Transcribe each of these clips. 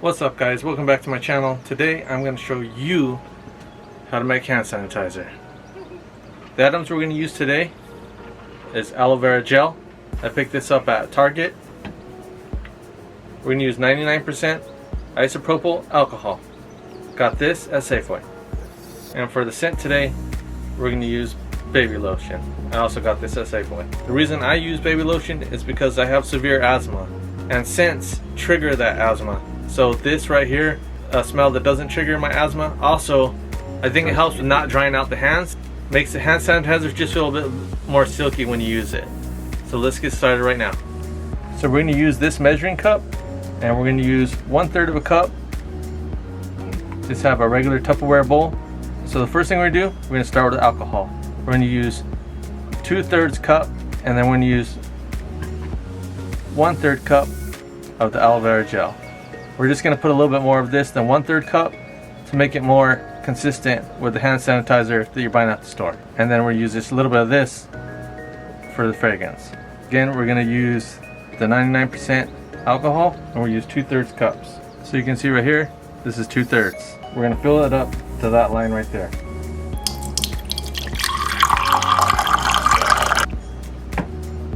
What's up guys, welcome back to my channel. Today I'm going to show you how to make hand sanitizer. The items we're going to use today is aloe vera gel. I picked this up at Target. We're going to use 99% isopropyl alcohol. Got this at Safeway. And for the scent today, we're going to use baby lotion. I also got this at Safeway. The reason I use baby lotion is because I have severe asthma, and scents trigger that asthma. So this right here, a smell that doesn't trigger my asthma. Also, I think it helps with not drying out the hands. Makes the hand sanitizer just feel a bit more silky when you use it. So let's get started right now. So we're going to use this measuring cup, and we're going to use 1/3 of a cup. Just have a regular Tupperware bowl. So the first thing we're going to do, we're going to start with alcohol. We're going to use 2/3 cup, and then we're going to use 1/3 cup of the aloe vera gel. We're just going to put a little bit more of this than 1/3 cup to make it more consistent with the hand sanitizer that you're buying at the store. And then we'll use just a little bit of this for the fragrance. Again, we're going to use the 99% alcohol, and we'll use 2/3 cups. So you can see right here, this is 2/3. We're going to fill it up to that line right there.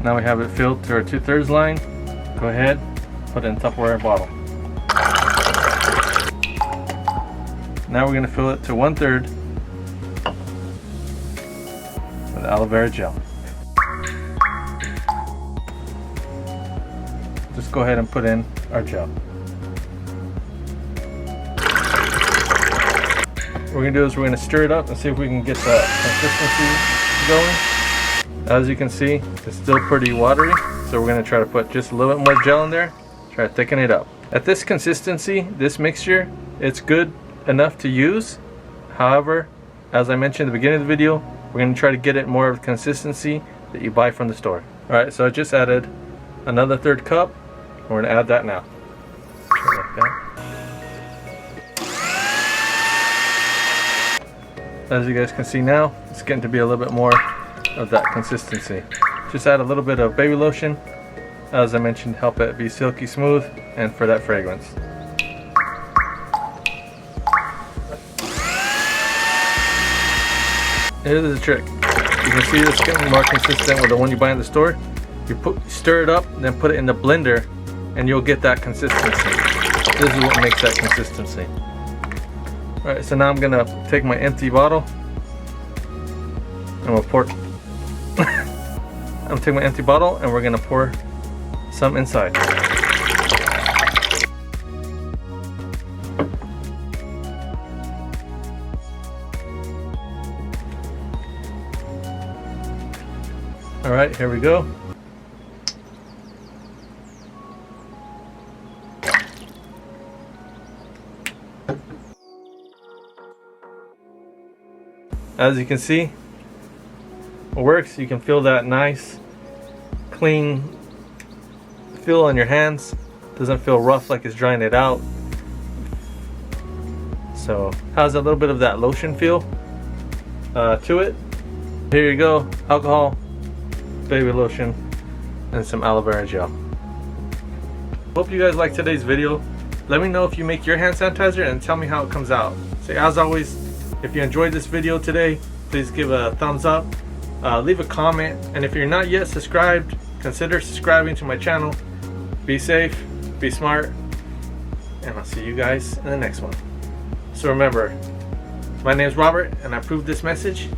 Now we have it filled to our 2/3 line. Go ahead, put it in a Tupperware bottle. Now we're going to fill it to 1/3 with aloe vera gel. Just go ahead and put in our gel. What we're going to do is we're going to stir it up and see if we can get the consistency going. As you can see, it's still pretty watery, so we're going to try to put just a little bit more gel in there, try to thicken it up. At this consistency, this mixture, it's good enough to use. However, as I mentioned at the beginning of the video, we're going to try to get it more of the consistency that you buy from the store. Alright, so I just added another 1/3 cup. We're going to add that now. Like that. As you guys can see now, it's getting to be a little bit more of that consistency. Just add a little bit of baby lotion, as I mentioned, help it be silky smooth and for that fragrance. Here's the trick. You can see this getting more consistent with the one you buy in the store. You stir it up, then put it in the blender, and you'll get that consistency. This is what makes that consistency. Alright, so now I'm gonna take my empty bottle and we'll pour. I'm taking my empty bottle and we're gonna pour some inside. Alright, here we go. As you can see, it works. You can feel that nice, clean feel on your hands. Doesn't feel rough like it's drying it out. So has a little bit of that lotion feel to it. Here you go, alcohol, baby lotion, and some aloe vera gel. Hope you guys liked today's video. Let me know if you make your hand sanitizer and tell me how it comes out. So as always, if you enjoyed this video today, please give a thumbs up, leave a comment, and if you're not yet subscribed, consider subscribing to my channel. Be safe, be smart, and I'll see you guys in the next one. So remember, my name is Robert, and I approve this message.